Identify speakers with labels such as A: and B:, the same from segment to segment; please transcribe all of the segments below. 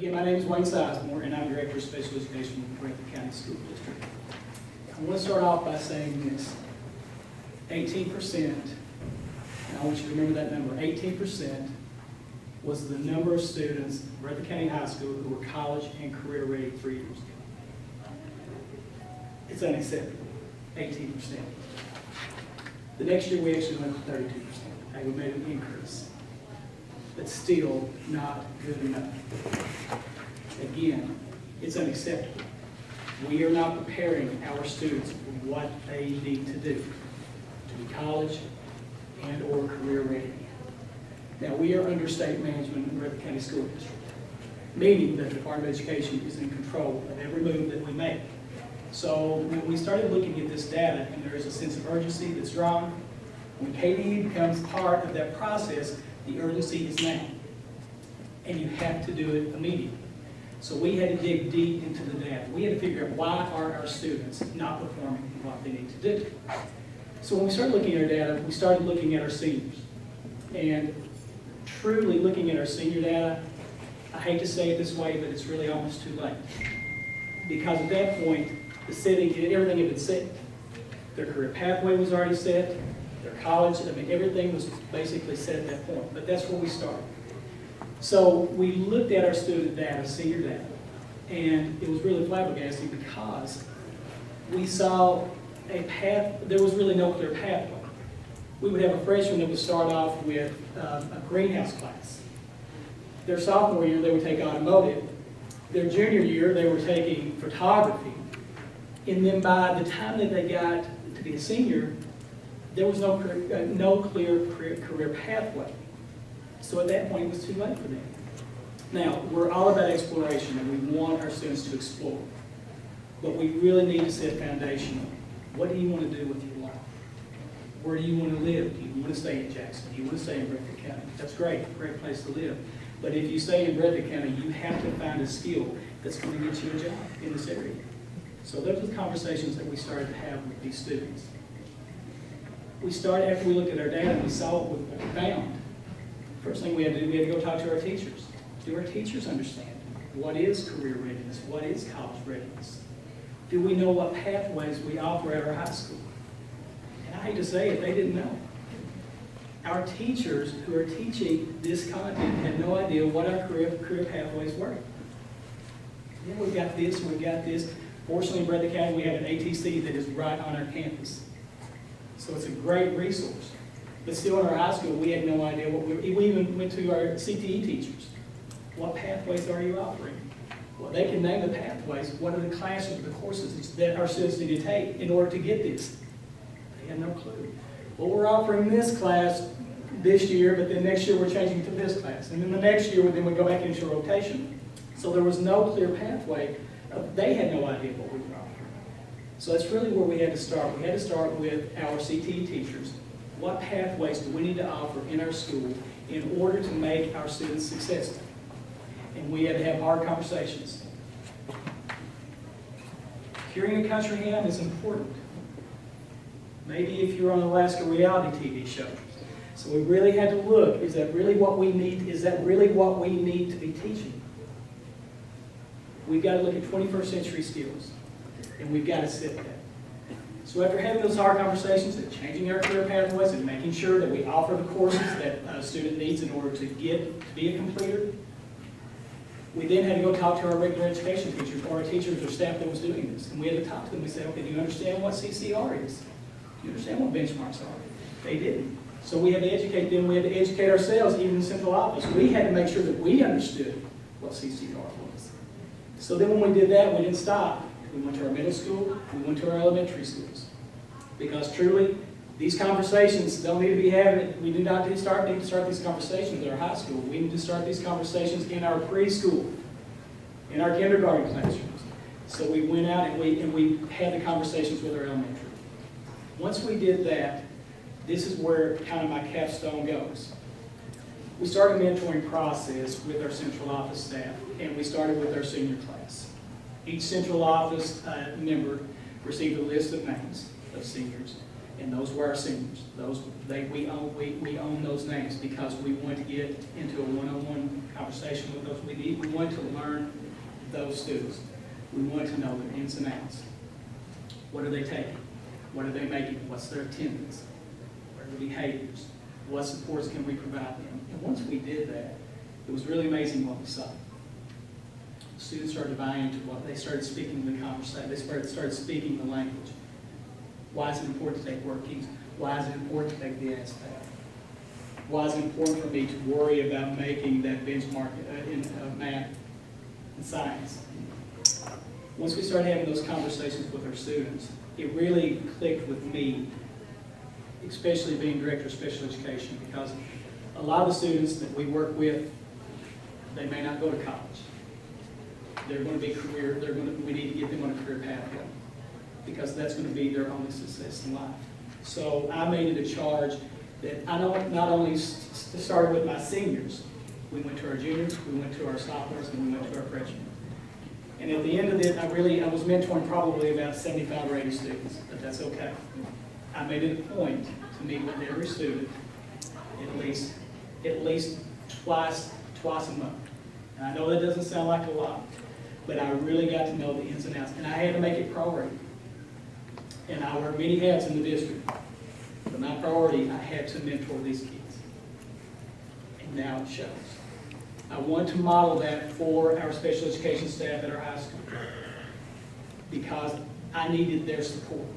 A: Again, my name is Wayne Sizemore, and I'm Director of Special Education with the Breathitt County School District. I want to start off by saying this. 18%, and I want you to remember that number, 18% was the number of students at Breathitt County High School who were college and career ready 3 years ago. It's unacceptable, 18%. The next year we actually went to 32%. We made an increase, but still not good enough. Again, it's unacceptable. We are not preparing our students for what they need to do to be college and or career ready. Now, we are under state management in the Breathitt County School District, meaning that the Department of Education is in control of every move that we make. So when we started looking at this data, and there is a sense of urgency that's drawn, when KDE becomes part of that process, the urgency is now. And you have to do it immediately. So we had to dig deep into the data. We had to figure out why are our students not performing what they need to do. So when we started looking at our data, we started looking at our seniors. And truly looking at our senior data, I hate to say it this way, but it's really almost too late. Because at that point, the setting, everything had been set. Their career pathway was already set. Their college, I mean, everything was basically set at that point. But that's where we started. So we looked at our student data, senior data, and it was really flabbergasting because we saw a path, there was really no clear pathway. We would have a freshman that would start off with a greenhouse class. Their sophomore year, they would take automotive. Their junior year, they were taking photography. And then by the time that they got to be a senior, there was no clear career pathway. So at that point, it was too late for them. Now, we're all about exploration, and we want our students to explore. But we really need to set foundational. What do you want to do with your life? Where do you want to live? Do you want to stay in Jackson? Do you want to stay in Breathitt County? That's great, great place to live. But if you stay in Breathitt County, you have to find a skill that's going to get you a job in this area. So those are the conversations that we started to have with these students. We started, after we looked at our data and we saw what we found, first thing we had to do, we had to go talk to our teachers. Do our teachers understand what is career readiness? What is college readiness? Do we know what pathways we offer at our high school? And I hate to say it, they didn't know. Our teachers who are teaching this content had no idea what our career pathways were. Yeah, we've got this, we've got this. Fortunately, in Breathitt County, we have an ATC that is right on our campus. So it's a great resource. But still in our high school, we had no idea what we even went to our CTE teachers. What pathways are you offering? Well, they can name the pathways. What are the classes, the courses that our students need to take in order to get this? They had no clue. Well, we're offering this class this year, but then next year we're changing to this class. And then the next year, then we go back into rotation. So there was no clear pathway. They had no idea what we were offering. So that's really where we had to start. We had to start with our CTE teachers. What pathways do we need to offer in our school in order to make our students successful? And we had to have hard conversations. Hearing a country hymn is important. Maybe if you're on an Alaska reality TV show. So we really had to look, is that really what we need? Is that really what we need to be teaching? We've got to look at 21st century skills, and we've got to set that. So after having those hard conversations and changing our career pathways and making sure that we offer the courses that a student needs in order to be a completer, we then had to go talk to our regular education teachers or our teachers or staff that was doing this. And we had to talk to them. We said, okay, do you understand what CCR is? Do you understand what benchmarks are? They didn't. So we had to educate them. We had to educate ourselves, even in the central office. We had to make sure that we understood what CCR was. So then when we did that, we didn't stop. We went to our middle school, we went to our elementary schools. Because truly, these conversations don't need to be having, we do not need to start these conversations in our high school. We need to start these conversations in our preschool, in our kindergarten classrooms. So we went out and we had the conversations with our elementary. Once we did that, this is where kind of my capstone goes. We started a mentoring process with our central office staff, and we started with our senior class. Each central office member received a list of names of seniors, And those were our seniors. We own those names because we want to get into a one-on-one conversation with those. We want to learn those students. We want to know their ins and outs. What are they taking? What are they making? What's their attendance? What are their behaviors? What supports can we provide them? And once we did that, it was really amazing what we saw. Students started buying into what they started speaking the conversation. They started speaking the language. Why is it important to take workings? Why is it important to take the ASVAB? Why is it important for me to worry about making that benchmark in math and science? Once we started having those conversations with our students, it really clicked with me, especially being director of special education, because a lot of the students that we work with, they may not go to college. They're going to be we need to get them on a career pathway, because that's going to be their only success in life. So I made it a charge that I not only started with my seniors, we went to our juniors, we went to our sophomores, and we went to our freshmen. And at the end of it, I was mentoring probably about 75 or 80 students, but that's okay. I made it a point to meet with every student at least twice a month. And I know that doesn't sound like a lot, but I really got to know the ins and outs, and I had to make it priority. And I wear many hats in the district, but my priority, I had to mentor these kids. And now it shows. I want to model that for our special education staff at our high school because I needed their support.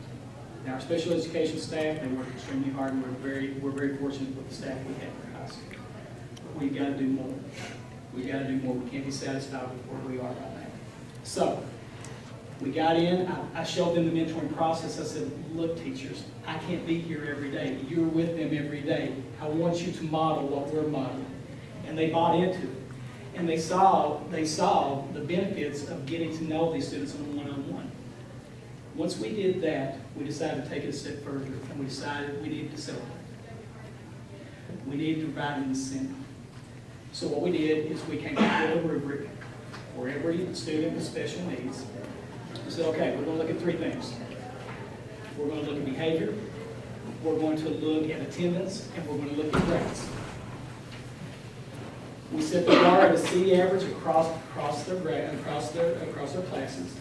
A: Now, our special education staff, they work extremely hard, and we're very fortunate with the staff we have at our high school. But we've got to do more. We've got to do more. We can't be satisfied with where we are right now. So, we got in, I showed them the mentoring process. I said, look, teachers, I can't be here every day. You're with them every day. I want you to model what we're modeling. And they bought into it. And they saw the benefits of getting to know these students on a one-on-one. Once we did that, we decided to take it a step further, and we decided we needed to celebrate. We needed to provide an incentive. So what we did is we came up with a rubric for every student with special needs. We said, okay, we're going to look at three things. We're going to look at behavior, we're going to look at attendance, and we're going to look at grades. We set the bar at a C average across their classes.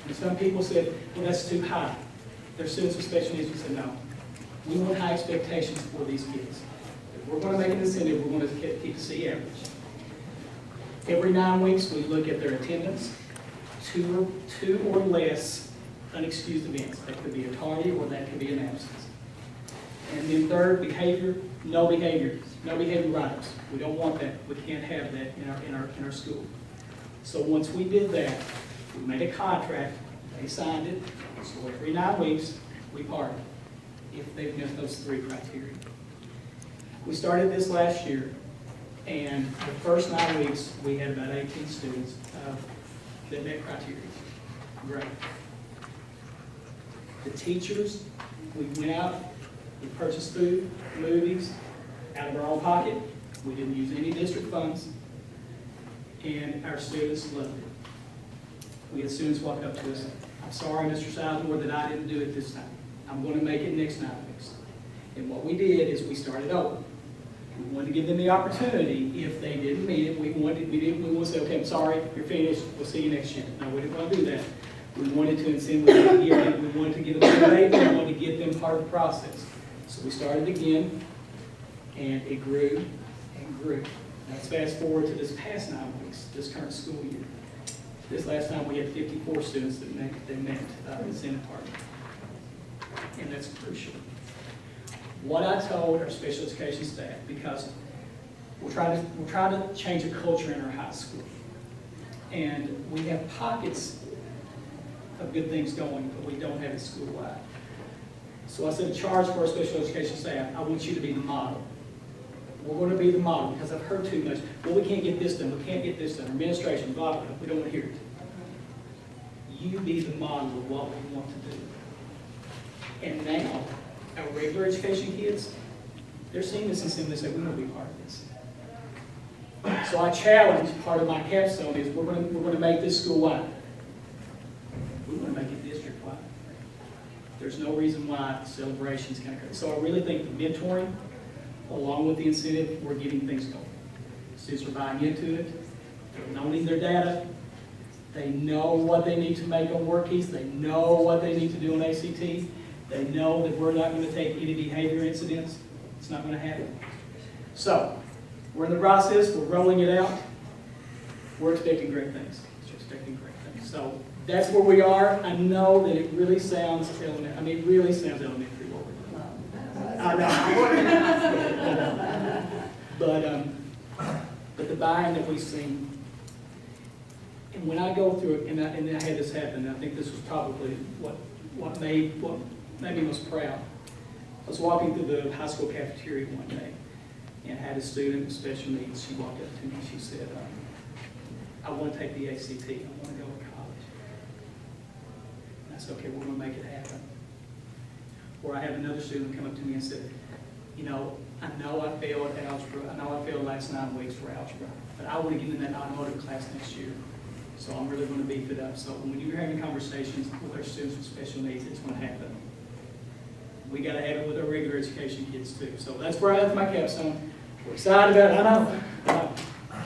A: And some people said, well, that's too high. They're students with special needs. We said, no. We want high expectations for these kids. If we're going to make an incentive, we're going to keep the C average. Every 9 weeks, we look at their attendance, two or less unexcused events. That could be a tardy or that could be an absence. And then third, behavior, no behavior write-ups. We don't want that. We can't have that in our school. So once we did that, we made a contract, they signed it, so every 9 weeks, we party if they've met those three criteria. We started this last year, and the first 9 weeks, we had about 18 students that met criteria. Great. The teachers, we went out, we purchased food, movies, out of our own pocket. We didn't use any district funds, and our students loved it. We had students walk up to us, I'm sorry, Mr. Sizemore, that I didn't do it this time. I'm going to make it next 9 weeks. And what we did is we started over. We wanted to give them the opportunity. If they didn't meet it, we wanted to say, okay, I'm sorry, you're finished, we'll see you next year. No, we didn't want to do that. We wanted to incentivise, we wanted to get them motivated, we wanted to get them part of the process. So we started again, and it grew and grew. Let's fast forward to this past 9 weeks, this current school year. This last time we had 54 students that met incentive part. And that's crucial. What I told our special education staff, because we're trying to change a culture in our high school. And we have pockets of good things going, but we don't have it school-wide. So I said, a charge for our special education staff, I want you to be the model. We're going to be the model, because I've heard too much. Well, we can't get this done, we can't get this done. Administration, blah, blah, blah. We don't want to hear it. You be the model of what we want to do. And now, our regular education kids, they're seeing this and saying, they say, we want to be part of this. So I challenge, part of my capstone is, we're going to make this school-wide. We want to make it district-wide. There's no reason why celebration's going to go. So I really think the mentoring, along with the incentive, we're getting things going. Students are buying into it. They're knowing their data. They know what they need to make on WorkKeys. They know what they need to do on ACT. They know that we're not going to take any behavior incidents. It's not going to happen. So, we're in the process. We're rolling it out. We're expecting great things. We're expecting great things. So, that's where we are. I know that it really sounds elementary. I mean, it really sounds elementary what we're doing. I know. But the buy-in that we've seen, and when I go through it, and I had this happen, and I think this was probably what made me most proud. I was walking through the high school cafeteria one day, and had a student with special needs. She walked up to me and she said, I want to take the ACT. I want to go to college. And I said, okay, we're going to make it happen. Or I had another student come up to me and said, you know I failed algebra. I know I failed the last 9 weeks for algebra, but I want to get in that automotive class next year. So I'm really going to beef it up. So when you're having conversations with our students with special needs, it's going to happen. We got to have it with our regular education kids too. So that's where I have my capstone. We're excited about it. I know.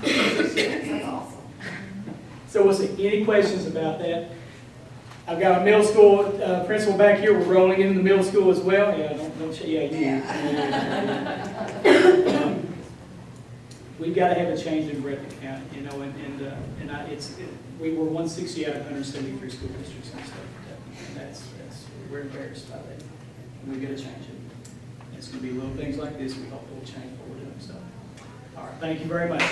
B: That's awesome.
A: So we'll see. Any questions about that? I've got a middle school principal back here. We're rolling into the middle school as well. Yeah, we've got to have a change in Breathitt County, we were 160 out of 173 school districts in the state of Kentucky, and we're embarrassed by that. And we've got to change it. It's going to be little things like this we hope will change what we're doing. So, all right, thank you very much.